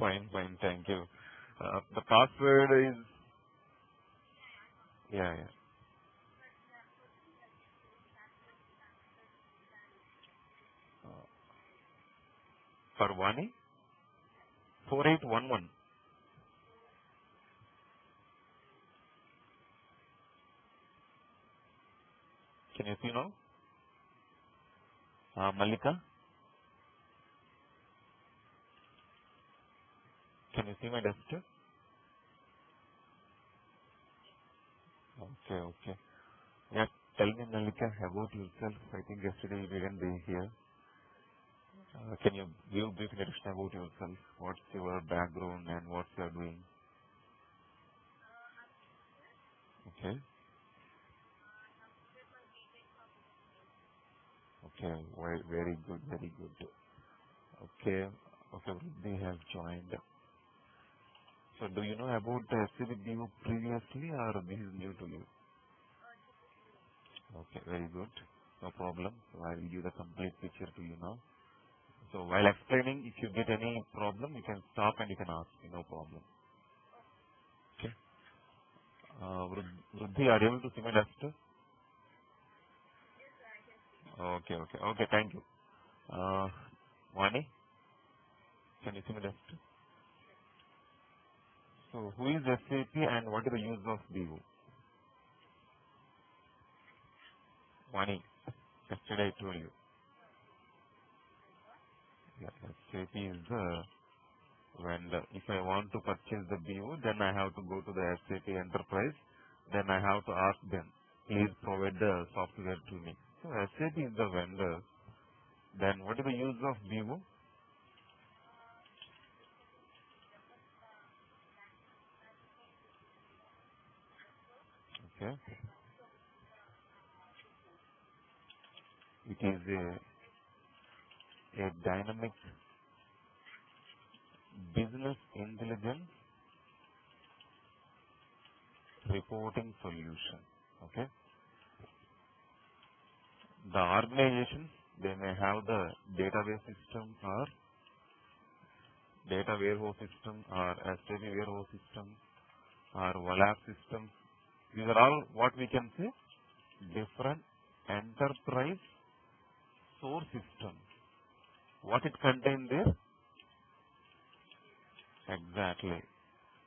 Fine, fine. Thank you. The password is, yeah, yeah. Uh, for Vani, 4811. Can you see now? Malika, can you see my desktop? Okay, okay. Yeah, tell me, Malika, about yourself. I think yesterday you didn't be here. Can you give brief introduction about yourself? What's your background and what you are doing? Okay, okay. Very good, very good. Okay, okay. They have joined. So, do you know about the SAP BU previously, or this is new to you? Okay, very good. No problem. So, I will give the complete picture to you now. So, while explaining, if you get any problem, you can stop and you can ask me. No problem. Okay. Vruddhi, are you able to see my desktop? Okay, okay. Okay, thank you. Vani, can you see my desktop? So, who is SAP and what is the use of BU? Vani, yesterday I told you. Yeah, SAP is the if I want to purchase the BU, then I have to go to the SAP Enterprise. Then I have to ask them, please provide the software to me. So SAP is the vendor. Then what is the use of BU? Okay, it is a dynamic business intelligence reporting solution. Okay, the organizations, they may have the database system or data warehouse system or SAP warehouse system or WALAP system. These are all what we can say different enterprise source system. What it contains there? Exactly.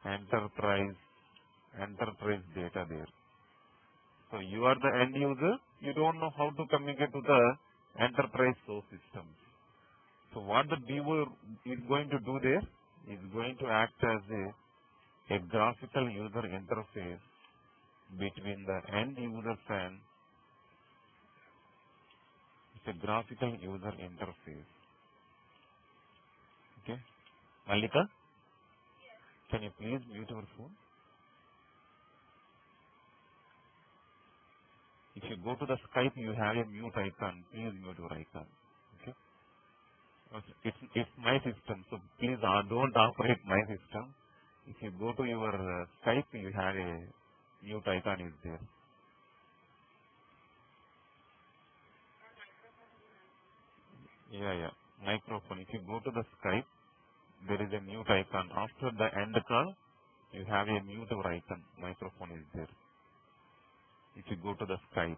Enterprise data there. So you are the end user, you don't know how to communicate to the enterprise source system. So what the viewer is going to do there is going to act as a graphical user interface between the end users and it's a graphical user interface. Okay. Malika, can you please mute your phone? If you go to the Skype, you have a mute icon. Please mute your icon. Okay. It's my system, so please don't operate my system. If you go to your Skype, you have a mute icon is there. Yeah, yeah. Microphone. If you go to the Skype, there is a mute icon. After the end call, you have a mute icon. Microphone is there. If you go to the Skype,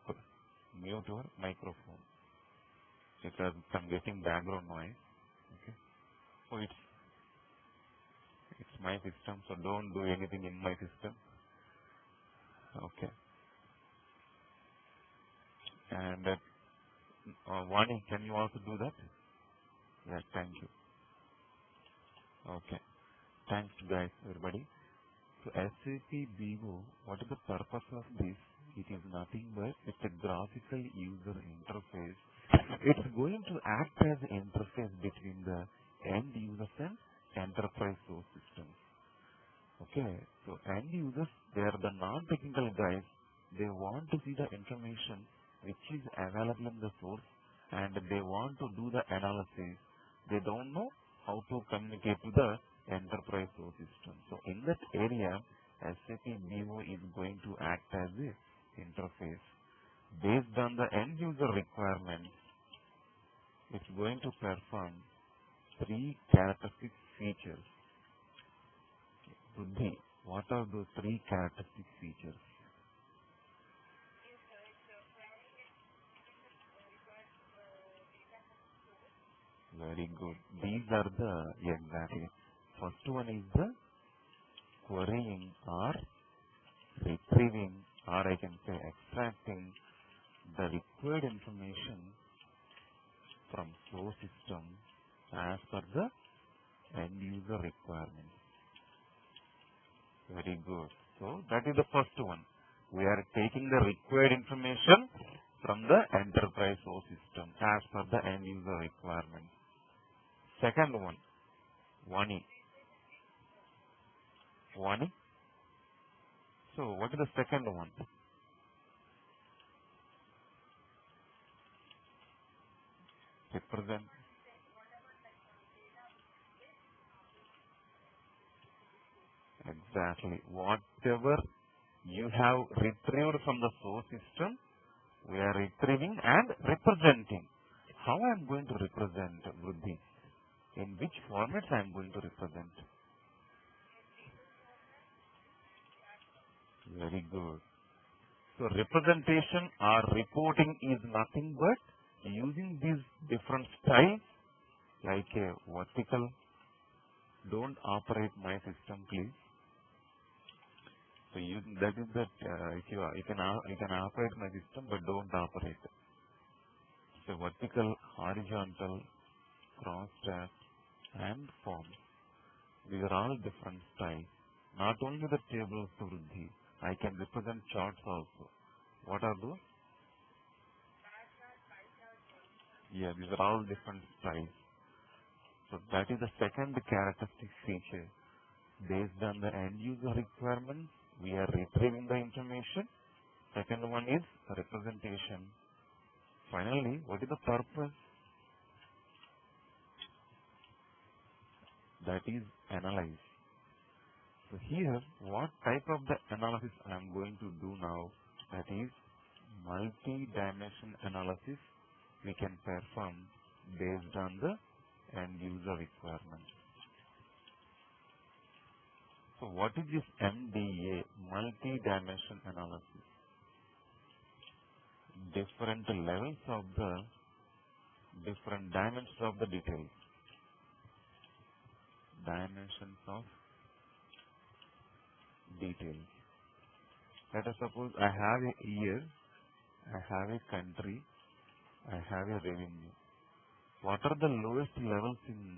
mute your microphone because I'm getting background noise. Okay. So it's my system, so don't do anything in my system. Okay. And Vani, can you also do that? Yeah, thank you. Okay. Thanks, guys, everybody. So SAP BO, what is the purpose of this? It is nothing but it's a graphical user interface. It's going to act as an interface between the end users and enterprise source systems. Okay, so end users, they are the non-technical guys. They want to see the information which is available in the source and they want to do the analysis. They don't know how to communicate to the enterprise source system. So in that area, SAP BO is going to act as a interface. Based on the end user requirements, it's going to perform three characteristic features. Buddhi, what are those three characteristic features? Very good. These are the, exactly. First one is the querying or retrieving, or I can say extracting the required information from source system as per the end user requirement. Very good. So that is the first one. We are taking the required information from the enterprise source system as per the end user requirement. Second one, Vani. Vani. So what is the second one? Represent. Exactly. Whatever you have retrieved from the source system, we are retrieving and representing. How I am going to represent, Vruddhi? In which formats I am going to represent? Very good. So representation or reporting is nothing but using these different styles like a vertical. Don't operate my system, please. So that is that if you can operate my system, but don't operate. So vertical, horizontal, cross tab, and forms. These are all different styles. Not only the tables, Vruddhi, I can represent charts also. What are those? Yeah, these are all different styles. So that is the second characteristic feature. Based on the end user requirements, we are retrieving the information. Second one is representation. Finally, what is the purpose? That is analyze. So here, what type of the analysis I am going to do now? That is multi-dimension analysis we can perform based on the end user requirement. So what is this MDA, multi-dimension analysis? Different levels of the different dimensions of the details. Dimensions of details. Let us suppose I have a year, I have a country, I have a revenue. What are the lowest levels in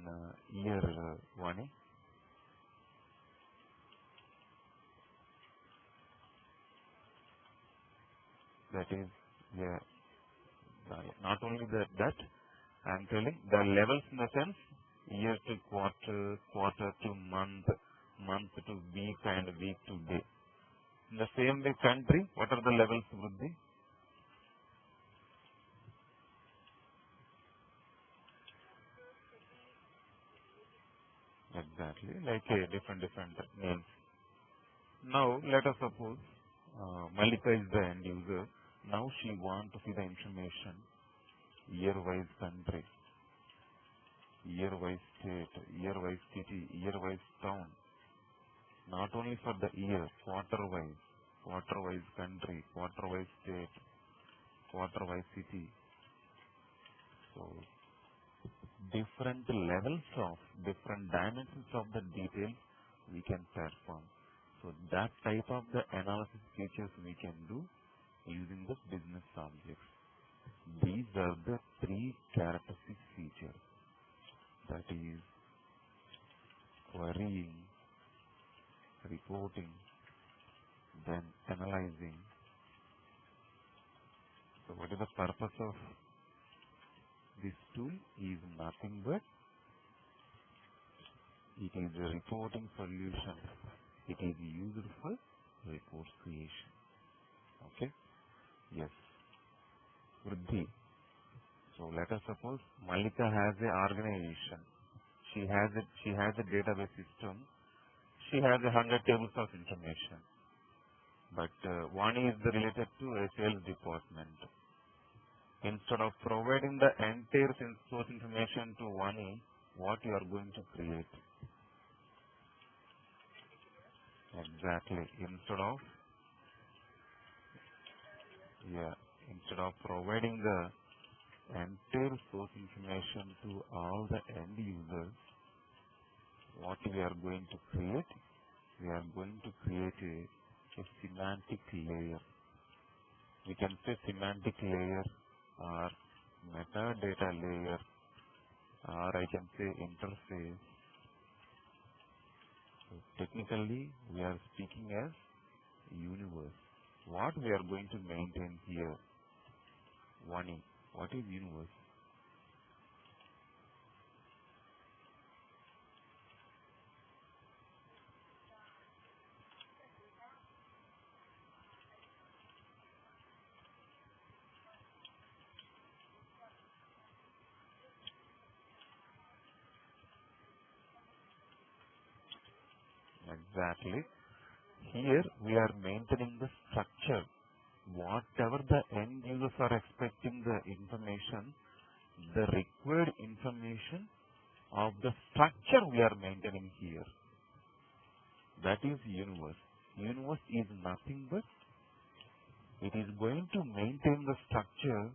year, Vani? That is, yeah, not only that I am telling the levels in the sense year to quarter, quarter to month, month to week, and week to day. In the same way, country, what are the levels, Vruddhi? Exactly, like different names. Now, let us suppose Malika is the end user. Now she wants to see the information year-wise country, year-wise state, year-wise city, year-wise town. Not only for the year, quarter-wise country, quarter-wise state, quarter-wise city. So, different levels of, different dimensions of the detail we can perform. So, that type of the analysis features we can do using the business objects. These are the three characteristic features. That is querying, reporting, then analyzing. So what is the purpose of this tool? Is nothing but it is a reporting solution. It is used for report creation. Okay? Yes. Vruddhi. So let us suppose Malika has a organization. She has a database system. She has 100 tables of information. But one is related to a sales department. Instead of providing the entire source information to one, what you are going to create? Exactly. Yeah, instead of providing the entire source information to all the end users, what we are going to create? We are going to create a semantic layer. We can say semantic layer or metadata layer, or I can say interface. So technically, we are speaking as universe. What we are going to maintain here? One is, what is universe? Exactly. Here we are maintaining the structure. Whatever the end users are expecting the information, the required information of the structure we are maintaining here. That is universe. Universe is nothing but it is going to maintain the structure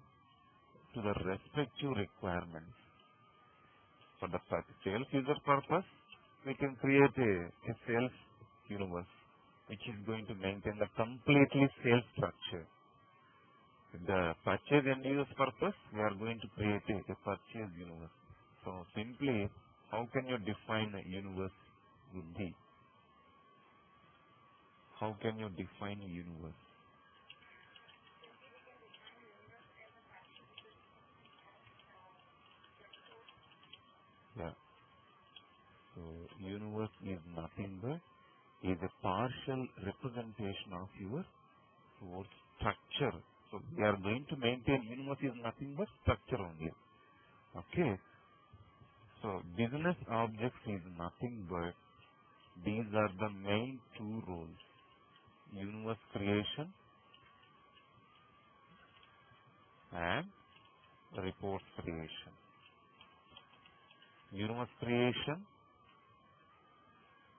to the respective requirements. For the sales user purpose, we can create a sales universe which is going to maintain the completely sales structure. With the purchase end user purpose, we are going to create a purchase universe. So simply, how can you define a universe would be? How can you define a universe? Yeah. So universe is nothing but is a partial representation of your source structure. So we are going to maintain universe is nothing but structure only. Okay. So business objects is nothing but these are the main two roles. Universe creation and reports creation. Universe creation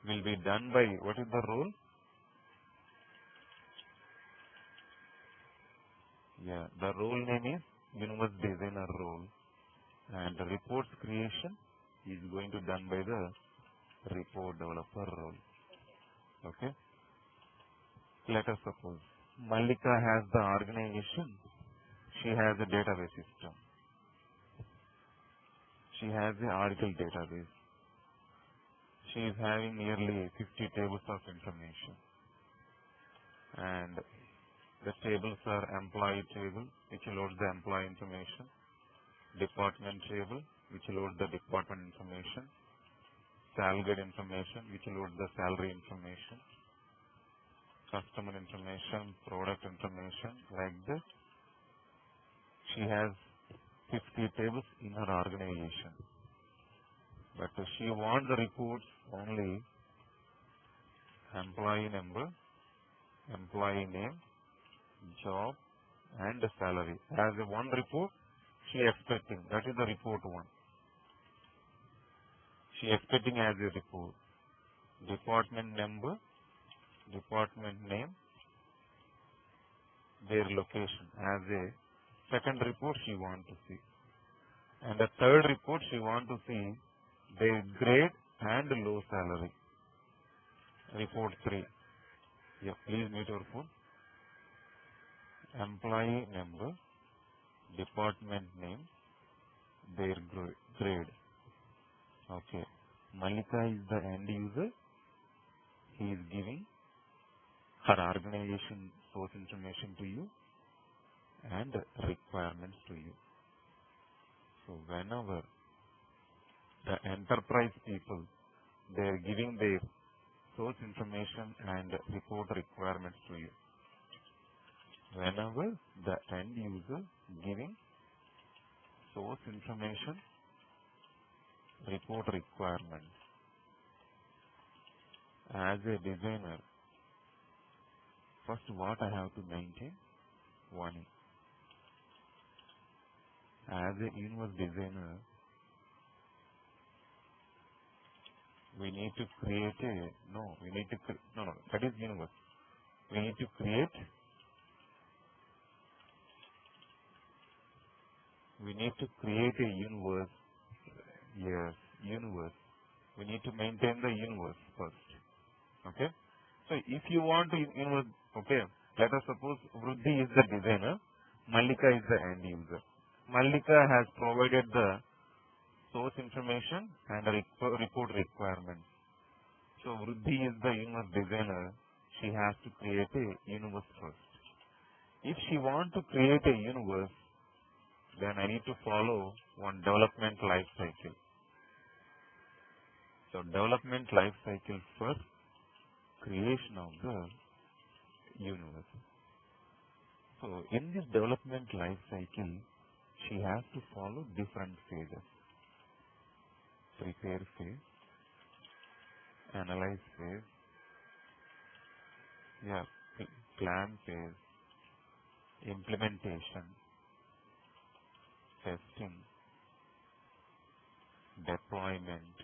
will be done by what is the role? Yeah, the role name is universe designer role, and the reports creation is going to done by the report developer role. Okay. Let us suppose Malika has the organization. She has a database system. She has a article database. She is having nearly 50 tables of information, and the tables are employee table, which loads the employee information, department table, which loads the department information, salary information, which loads the salary information, customer information, product information, like this. She has 50 tables in her organization, but she wants the reports only employee number, employee name, job, and the salary. As a one report, she expecting. That is the report one. She expecting as a report. Department number, department name, their location. As a second report she want to see. And the third report she want to see their grade and low salary. Report 3. Yeah, please mute your phone. Employee number, department name, their grade. Okay. Malika is the end user. He is giving her organization source information to you and requirements to you. So whenever the enterprise people, they are giving their source information and report requirements to you. Whenever the end user giving source information, report requirements. As a designer, first what I have to maintain? One, as a universe designer, We need to create a, no, we need to, no, that is universe. We need to create, a universe. Yes, universe. We need to maintain the universe first. Okay. So if you want to universe, okay, let us suppose Vruddhi is the designer, Mallika is the end user. Mallika has provided the source information and the report requirements. So Vruddhi is the universe designer. She has to create a universe first. If she wants to create a universe, then I need to follow one development life cycle. So development life cycle first, creation of the universe. So in this development life cycle, she has to follow different phases. Prepare phase, analyze phase, plan phase, implementation, testing, deployment,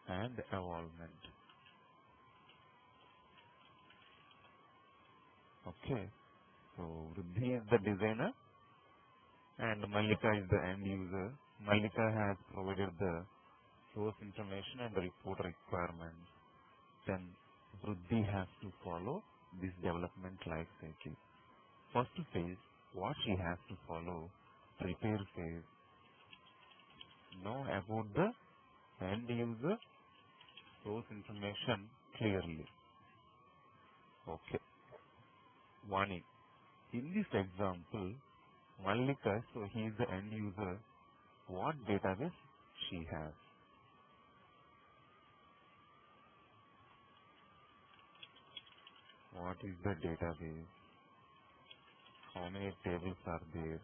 and evolvement. Okay, so Vruddhi is the designer and Mallika is the end user. Mallika has provided the source information and the report requirements. Then Vruddhi has to follow this development life cycle. First phase, what she has to follow, prepare phase, know about the end user source information clearly. Okay. Vani. In this example, Mallika, so he is the end user, what database she has? What is the database? How many tables are there?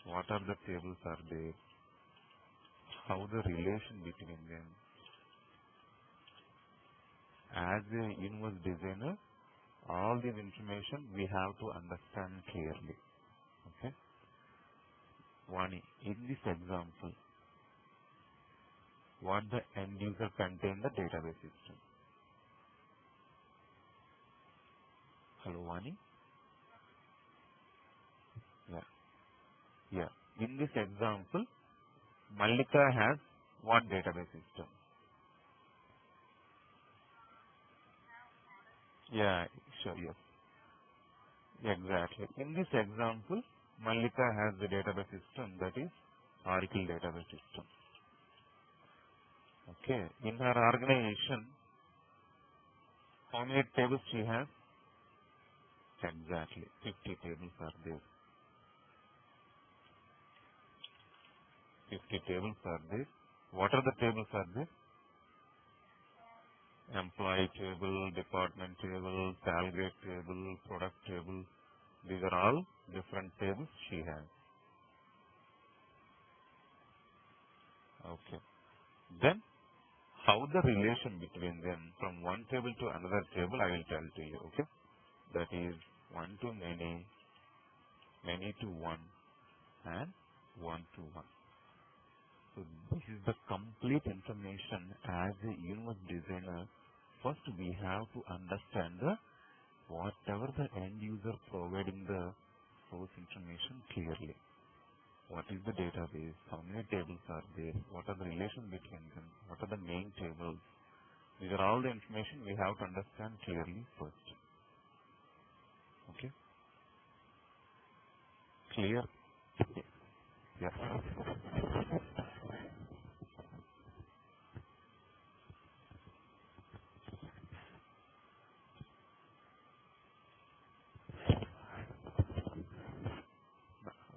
What are the tables are there? How the relation between them? As a universe designer, all this information we have to understand clearly. Okay. Vani, in this example, what the end user contain the database system? Hello, Vani? Yeah. Yeah. In this example, Mallika has what database system? Yeah, sure, yes. Exactly. In this example, Mallika has the database system, that is Oracle database system. Okay. In her organization, how many tables she has? Exactly. 50 tables are there. 50 tables are there. What are the tables are there? Employee table, department table, salary table, product table. These are all different tables she has. Okay. Then, how the relation between them from one table to another table, I will tell to you. Okay. That is one to many, many to one, and one to one. So this is the complete information as a universe designer. First, we have to understand the whatever the end user providing the source information clearly. What is the database? How many tables are there? What are the relations between them? What are the main tables? These are all the information we have to understand clearly first. Okay? Clear? Yeah.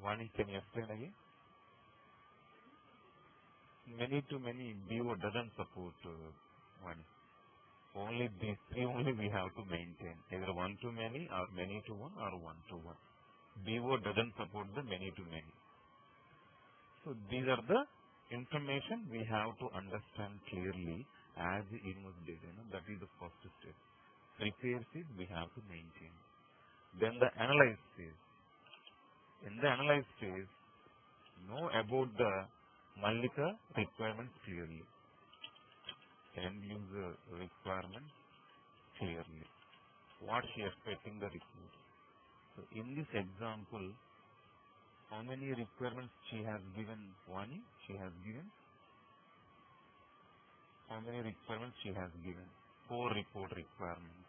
Vani, can you explain again? Many to many BO doesn't support Vani. Only these three only we have to maintain. Either one to many or many to one or one to one. BO doesn't support the many to many. So these are the information we have to understand clearly as a universe designer. That is the first step. Prepare phase we have to maintain. Then the analyze phase. In the analyze phase, know about the Mallika requirements clearly. End user requirements clearly. What she expecting the report. So in this example, how many requirements she has given? One, she has given. How many requirements she has given? 4 report requirements.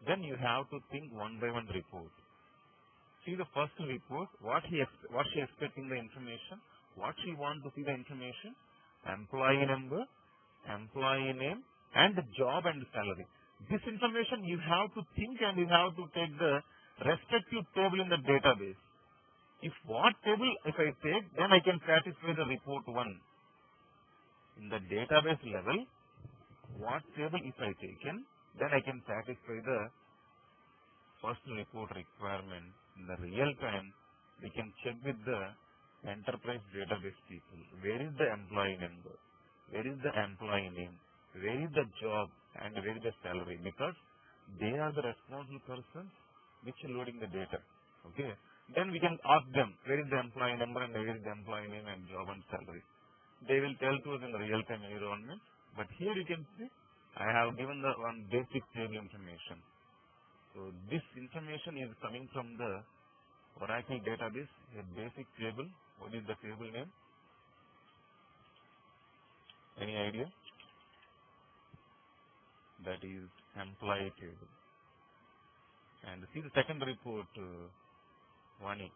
Then you have to think one by one report. See the first report, what she expecting the information, what she want to see the information, employee number, employee name, and the job and salary. This information you have to think and you have to take the respective table in the database. If what table if I take, then I can satisfy the report 1. In the database level, what table if I taken, then I can satisfy the first report requirement. In the real time, we can check with the enterprise database people. Where is the employee number? Where is the employee name? Where is the job? And where is the salary? Because they are the responsible persons which are loading the data. Okay. Then we can ask them, where is the employee number and where is the employee name and job and salary? They will tell to us in the real-time environment. But here you can see, I have given the one basic table information. So this information is coming from the Oracle database, a basic table. What is the table name? Any idea? That is employee table. And see the second report, 1A.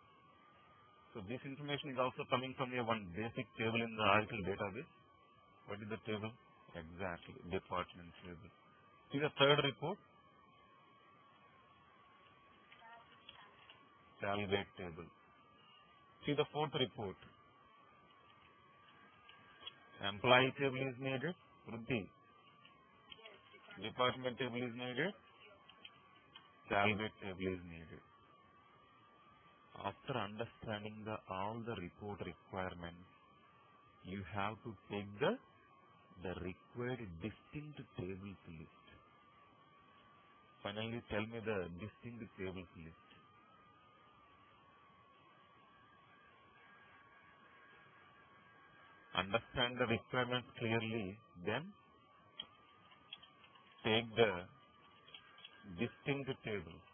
So this information is also coming from a one basic table in the Oracle database. What is the table? Exactly, department table. See the third report, salary rate table. See the fourth report, employee table is needed, Ruddhi. Department table is needed, salary rate table is needed. After understanding all the report requirements, you have to take the required distinct tables list. Finally, tell me the distinct tables list. Understand the requirements clearly, then take the distinct tables.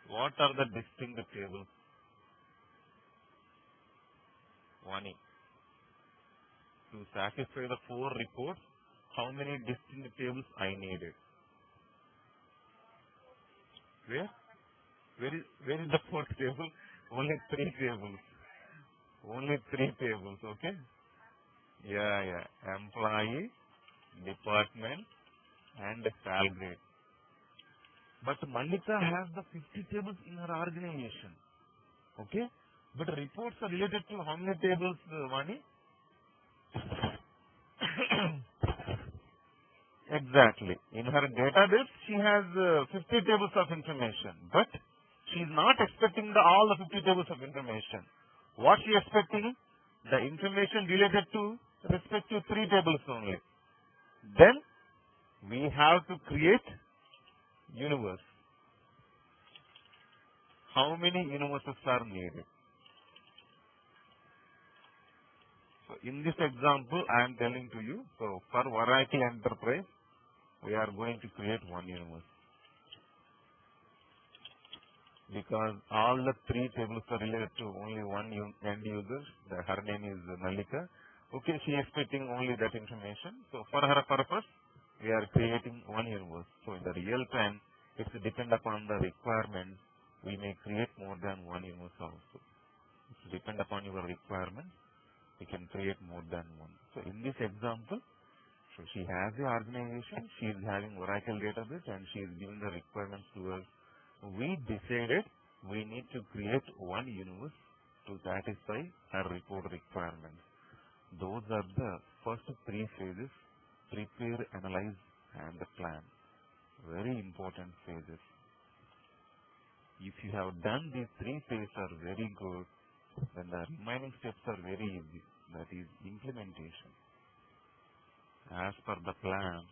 What are the distinct tables? 1A. To satisfy the 4 reports, how many distinct tables I needed? Where is the 4th table? Only 3 tables. Only 3 tables, okay? Yeah. Employee, department, and salary. But Mallika has the 50 tables in her organization. Okay? But reports are related to how many tables, Vani? Exactly. In her database, she has 50 tables of information. But she is not expecting all the 50 tables of information. What she is expecting? The information related to respective 3 tables only. Then, we have to create universe. How many universes are needed? So in this example, I am telling to you, so for Oracle Enterprise, we are going to create one universe. Because all the 3 tables are related to only one end user, her name is Mallika. Okay, she is expecting only that information. So for her purpose, we are creating one universe. So in the real time, it depends upon the requirement. We may create more than one universe also. It depends upon your requirement. We can create more than one. So in this example, so she has the organization, she is having Oracle database and she is giving the requirements to us. We decided we need to create one universe to satisfy her report requirements. Those are the first 3 phases: prepare, analyze, and plan. Very important phases. If you have done these 3 phases are very good, then the remaining steps are very easy. That is implementation. As per the plan,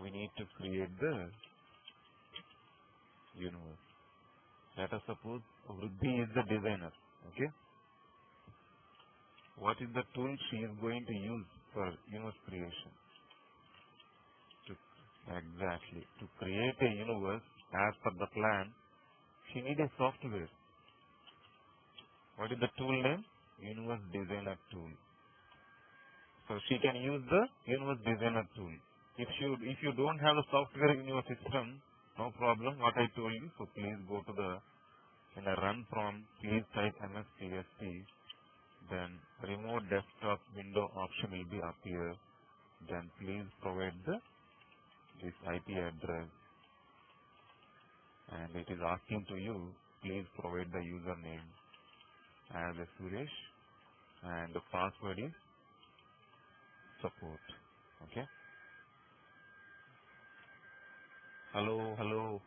we need to create the universe. Let us suppose Vruddhi is the designer. Okay. What is the tool she is going to use for universe creation? Exactly. To create a universe as per the plan, she needs a software. What is the tool name? Universe Designer tool. So she can use the Universe Designer tool. If you don't have the software in your system, no problem. What I told you. So please go to the in a run prompt. Please type MSTSC. Then remote desktop window option will be appear. Then please provide this IP address, and it is asking to you. Please provide the username as a Suresh, and the password is support. Okay. Hello.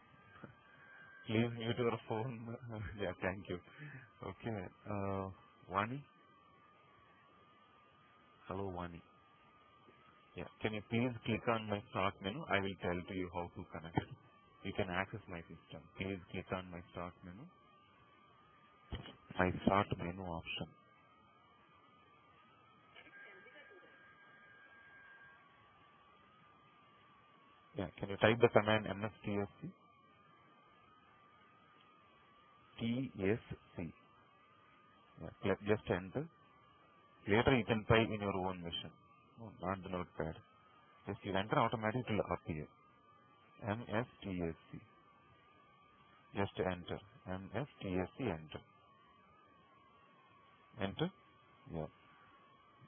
Please mute your phone. Yeah, thank you. Okay. Vani. Hello, Vani. Yeah. Can you please click on my start menu? I will tell to you how to connect. You can access my system. Please click on my start menu. My start menu option. Yeah. Can you type the command mstsc? TSC. Yeah. Just enter. Later you can type in your own machine. No, not the notepad. Just you enter, automatically it will appear. MSTSC. Just enter. MSTSC, enter. Enter? Yeah.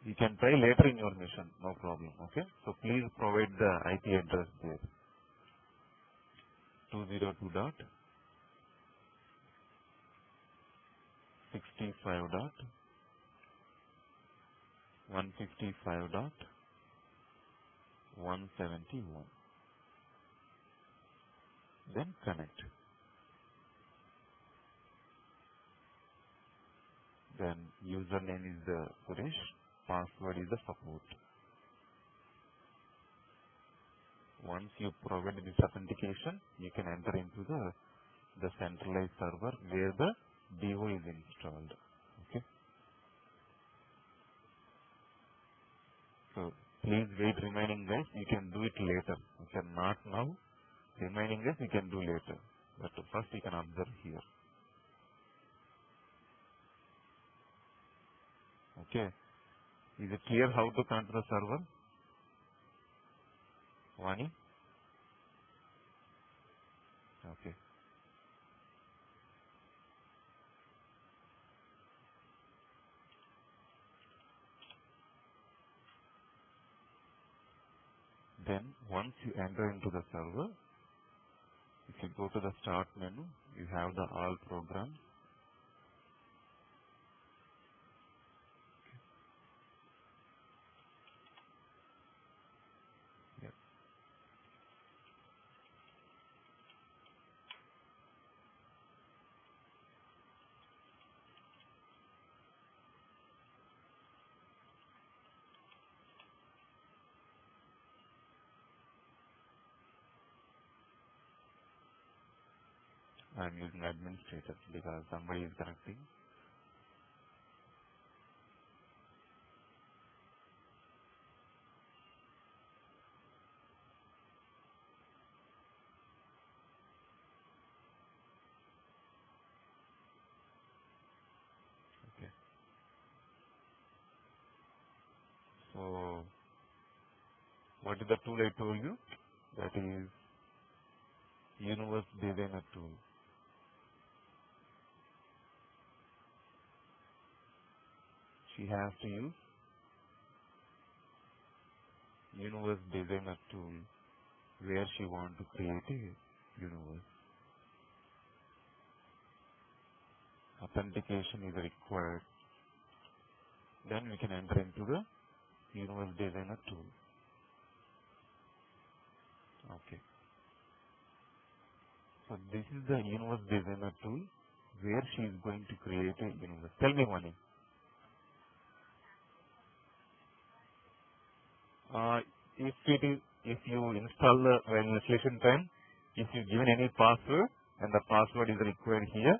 You can try later in your mission, no problem. Okay? So please provide the IP address there. 202.65.155.171. Then connect. Then username is the Suresh, password is the support. Once you provide this authentication, you can enter into the centralized server where the DO is installed. Okay. So please wait, remaining guys. You can do it later. Okay, not now. Remaining guys, you can do later. But first you can observe here. Okay. Is it clear how to connect the server? Vani? Okay. Then once you enter into the server, if you go to the start menu, you have the all programs. Yes. I'm using administrator because somebody is connecting. Okay. So what is the tool I told you? That is Universe Designer tool. She has to use Universe Designer tool where she want to create a universe. Authentication is required. Then we can enter into the Universe Designer tool. Okay. So this is the Universe Designer tool where she is going to create a universe. Tell me, Mani. If you install the while installation time, if you given any password and the password is required here,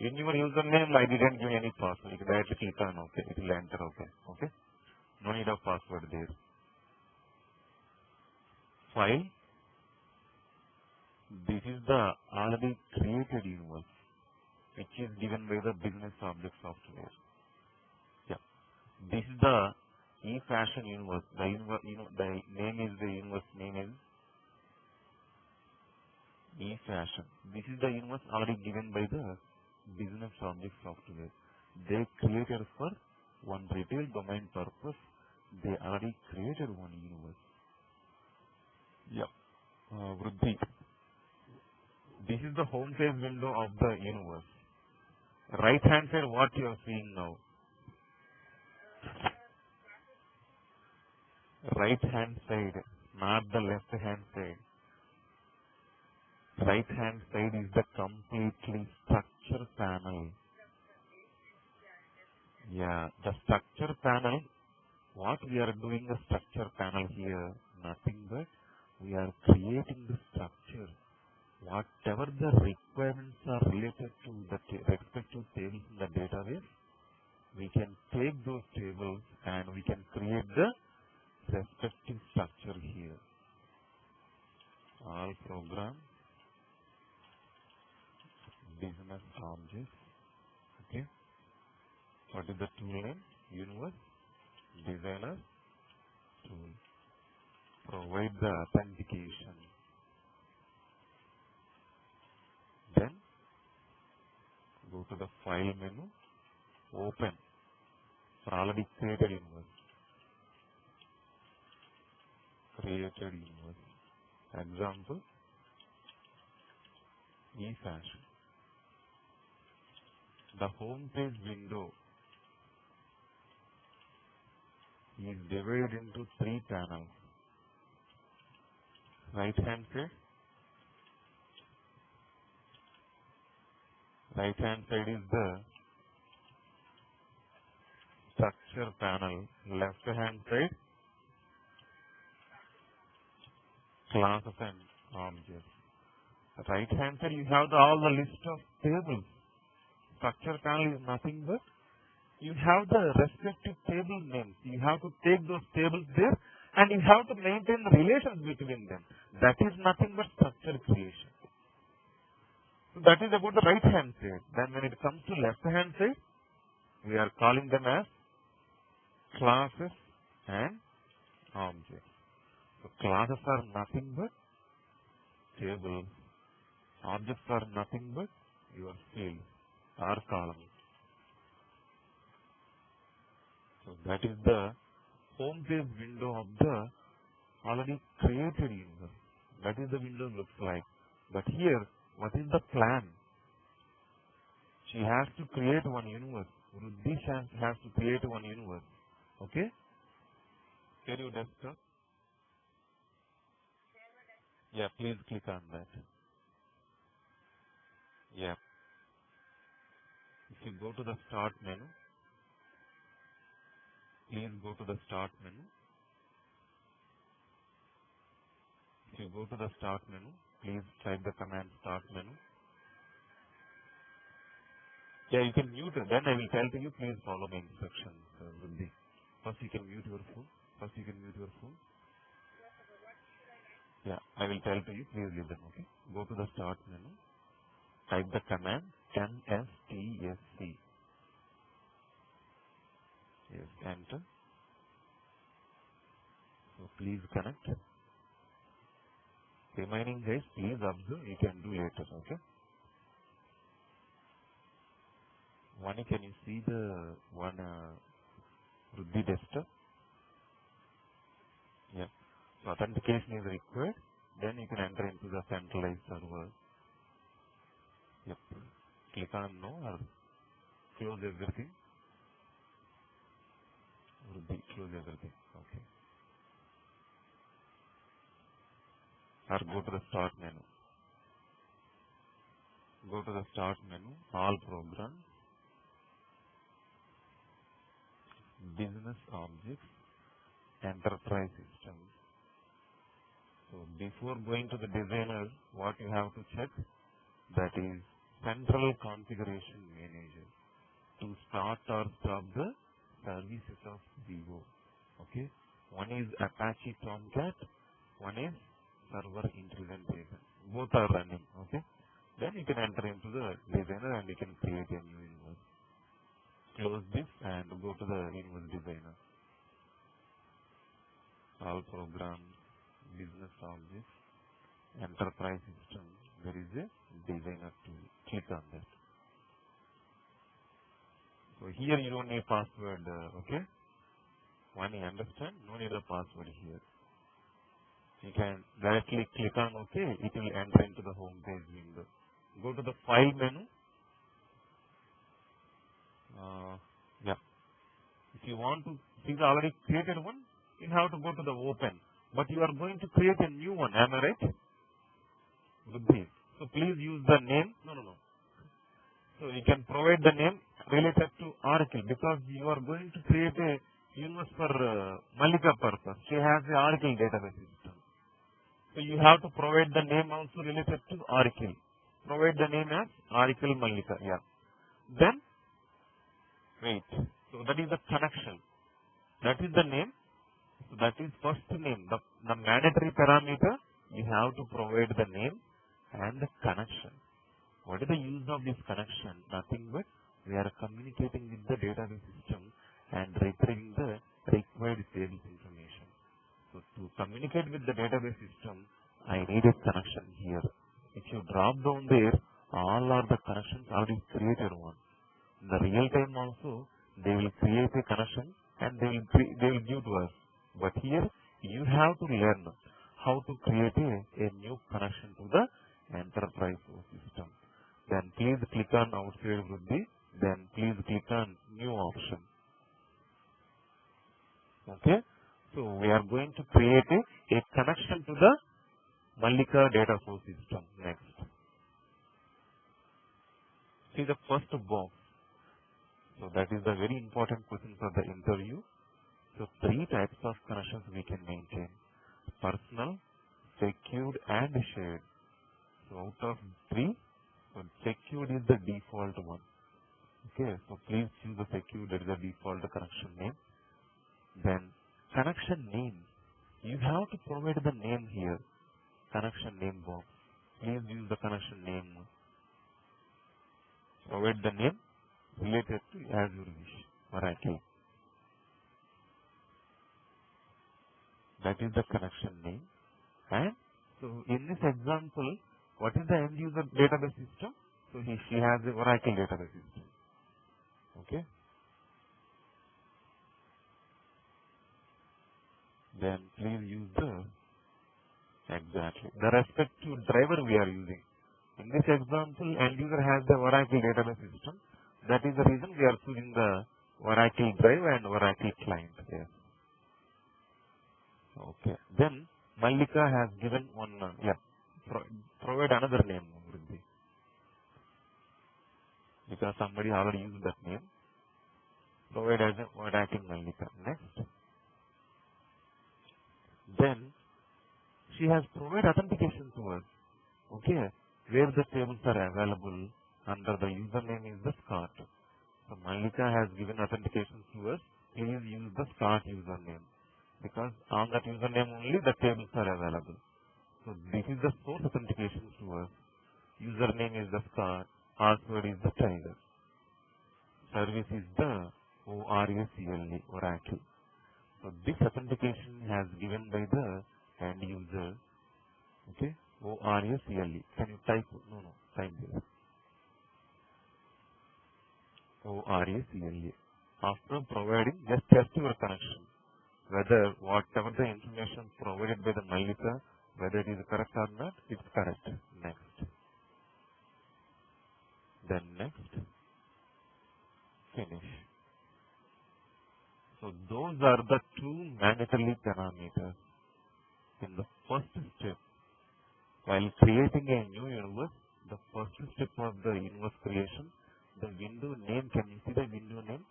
In your username, I didn't give any password. You can directly click on OK. It will enter OK. Okay. No need of password there. File. This is the already created universe, which is given by the business object software. Yeah. This is the e-fashion universe. The the name is the universe name is e-fashion. This is the universe already given by the business object software. They created for one retail domain purpose. They already created one universe. Yeah. Vruddhi. This is the home page window of the universe. Right hand side, what you are seeing now. Right hand side, not the left hand side. Right hand side is the completely structure panel. Yeah, the structure panel, what we are doing the structure panel here, nothing but we are creating the structure. Whatever the requirements are related to the respective tables in the database, we can take those tables and we can create the respective structure here. All program, business objects. Okay. What is the tool name? Universe Designer tool. Provide the authentication. Then go to the file menu. Open for already created universe. Created universe. Example, e-fashion. The home page window is divided into 3 panels. Right hand side. Right hand side is the structure panel. Left hand side, classes and objects. Right hand side, you have all the list of tables. Structure panel is nothing but you have the respective table names. You have to take those tables there and you have to maintain the relations between them. That is nothing but structure creation. So that is about the right hand side. Then when it comes to left hand side, we are calling them as classes and objects. So classes are nothing but tables. Objects are nothing but your fields or columns. So that is the home page window of the already created universe. That is the window looks like. But here, what is the plan? She has to create one universe. Vruddhi has to create one universe. Okay? Can you desktop? Yeah, please click on that. Yeah. If you go to the start menu, please go to the start menu. If you go to the start menu, please type the command start menu. Yeah, you can mute it. Then I will tell to you, please follow my instructions, Vruddhi. First you can mute your phone. Yeah, I will tell to you, please leave them, okay? Go to the start menu. Type the command NSTSC. Yes, enter. So please connect. Remaining guys, please observe. You can do later, okay? One, can you see the one Vruddhi desktop? Yeah. So authentication is required. Then you can enter into the centralized server. Yep. Click on no or close everything. Vruddhi, close everything. Okay. Or go to the start menu. Go to the start menu, all programs, business objects, enterprise systems. So before going to the designer, what you have to check, that is Central Configuration Manager to start or stop the services of Vivo. Okay. One is Apache Tomcat, one is Server Intelligent Agent. Both are running. Okay. Then you can enter into the designer and you can create a new invoice. Close this and go to the invoice designer. All programs, business objects, enterprise system. There is a designer tool. Click on that. So here you don't need password. Okay. When you understand, no need a password here. You can directly click on OK. It will enter into the home page window. Go to the file menu. Yeah. If you want to see the already created one, you have to go to the open. But you are going to create a new one. Am I right? With this. So please use the name. No. So you can provide the name related to Oracle because you are going to create a universe for Malika purpose. She has the Oracle database system. So you have to provide the name also related to Oracle. Provide the name as Oracle Malika. Yeah. Then, wait. So that is the connection. That is the name. So that is first name. The mandatory parameter, you have to provide the name and the connection. What is the use of this connection? Nothing but we are communicating with the database system and retrieving the required sales information. So to communicate with the database system, I need a connection here. If you drop down there, all are the connections already created one. In the real time also, they will create a connection and they will give to us. But here, you have to learn how to create a new connection to the enterprise system. Then please click on outside Vruddhi. Then please click on new option. Okay. So we are going to create a connection to the Malika data source system. Next. See the first box. So that is the very important question for the interview. So three types of connections we can maintain. Personal, secured and shared. So out of three, so secured is the default one. Okay, so please choose the secured, that is the default connection name. Then connection name. You have to provide the name here. Connection name box. Please use the connection name. Provide the name related to as you wish. Oracle. That is the connection name. And so in this example, what is the end user database system? So she has the Oracle database system. Okay. Then please use the exactly the respective driver we are using. In this example, end user has the Oracle database system. That is the reason we are choosing the Oracle drive and Oracle client. Yes. Okay. Then Malika has given one. Provide another name. Because somebody already used that name. Provide as a Oracle Malika. Next. Then she has provided authentication to us. Okay. Where the tables are available under the username is the Scott. So Malika has given authentication to us. Please use the Scott username. Because on that username only the tables are available. So this is the source authentication to us. Username is the Scott. Password is the Tiger. Service is the ORACLE, Oracle. So this authentication has given by the end user. Okay. ORACLE. Can you type? No. Type there. ORACLE. After providing, just test your connection. Whether whatever the information provided by the Malika, whether it is correct or not, it's correct. Next. Then next. Finish. So those are the two mandatory parameters. In the first step, while creating a new universe, the first step of the universe creation, the window name, can you see the window name?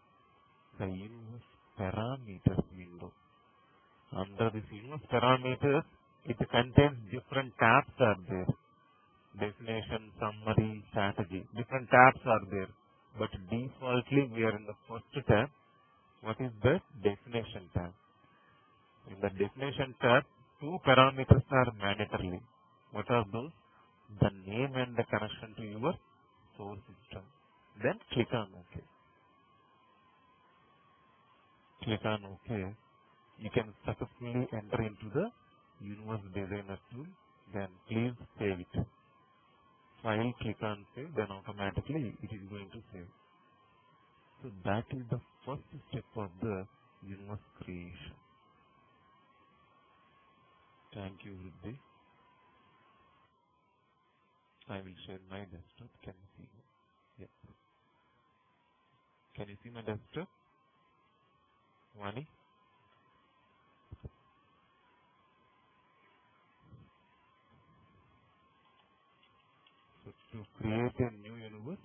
The universe parameters window. Under this universe parameters, it contains different tabs are there. definition, summary, strategy. Different tabs are there. But defaultly we are in the first tab. What is the definition tab? In the definition tab, two parameters are mandatory. What are those? The name and the connection to your source system. Then click on OK. Click on OK. You can successfully enter into the Universe Designer tool. Then please save it. File, click on save, then automatically it is going to save. So that is the first step of the universe creation. Thank you, Ruddhi. I will share my desktop. Can you see it? Yes. Can you see my desktop? Vani? So to create a new universe,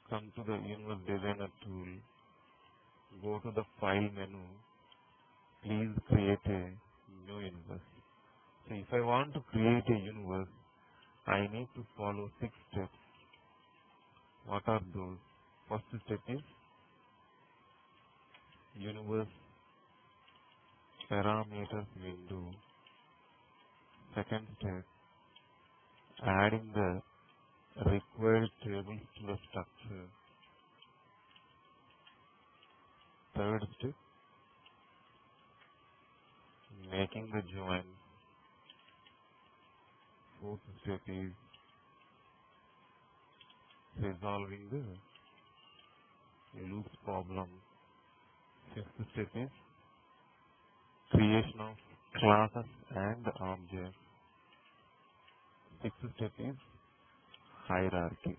come to the Universe Designer tool, go to the File menu, please create a new universe. So if I want to create a universe, I need to follow 6 steps. What are those? First step is Universe Parameters window. Second step, adding the required tables to the structure. Third step, making the join. Fourth step is resolving the loops problem. Fifth step is creation of classes and objects. Sixth step is hierarchy.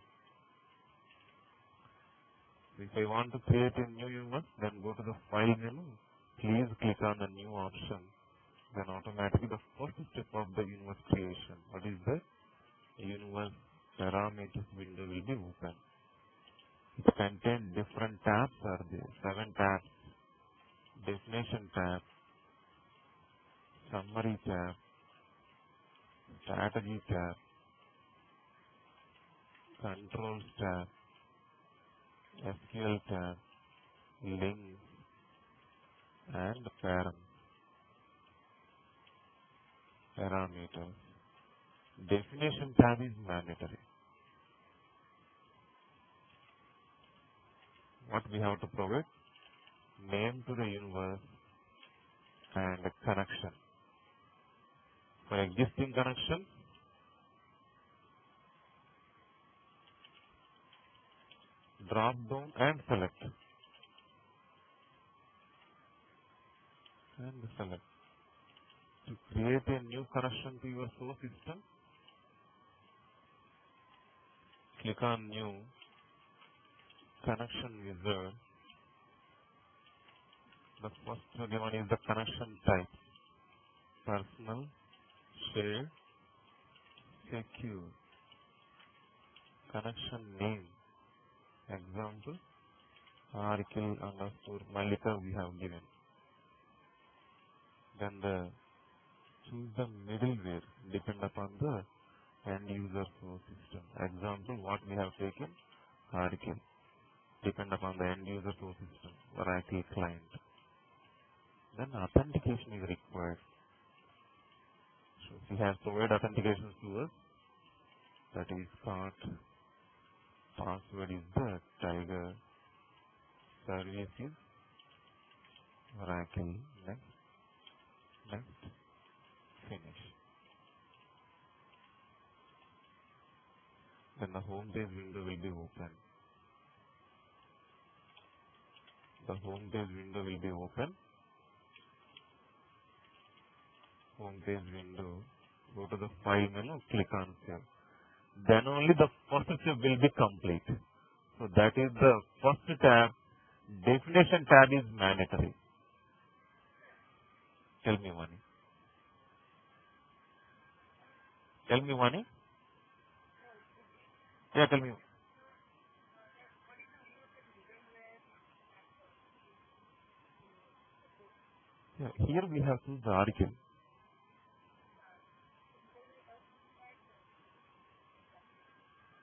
If I want to create a new universe, then go to the File menu. Please click on the New option. Then automatically the first step of the universe creation, what is the Universe Parameters window will be open. It contains different tabs are there, 7 tabs. Definition tab, Summary tab, Strategy tab, Controls tab, SQL tab, Links, and parameters. Definition tab is mandatory. What we have to provide? Name to the universe and a connection. For existing connection, drop down and select. And select. To create a new connection to your source system, click on New Connection Wizard. The first one is the connection type. Personal, shared, secure. Connection name. Example, Oracle _ Malika we have given. Then choose the middleware depend upon the end user source system. Example, what we have taken, Oracle. Depend upon the end user source system, Oracle client. Then authentication is required. So we have provided authentication to us. That is called password is the Tiger. Service is Oracle. Next, finish. Then the home page window will be open. The home page window will be open. Home page window. Go to the File menu. Click on Save. Then only the first step will be complete. So that is the first tab. Definition tab is mandatory. Tell me, Vani. Tell me, Vani. Yeah, tell me. Yeah, here we have choose the article.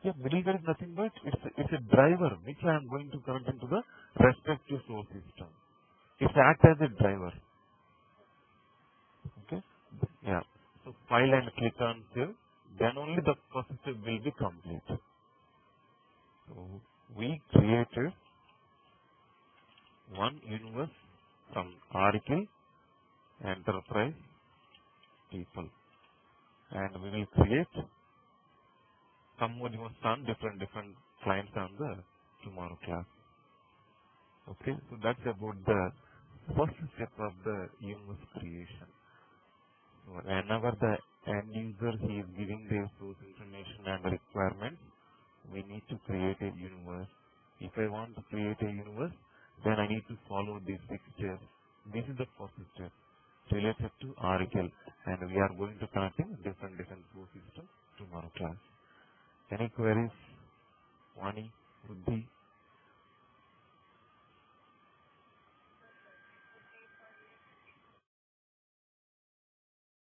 Yeah, middleware is nothing but it's a driver which I am going to connect into the respective source system. It acts as a driver. Okay. Yeah. So file and click on save. Then only the first step will be complete. So we created one universe from Oracle Enterprise people, and we will create some more universe on different clients on the tomorrow class. Okay, so that's about the first step of the universe creation. So whenever the end user he is giving their source information and requirements, we need to create a universe. If I want to create a universe, then I need to follow these 6 steps. This is the first step related to Oracle.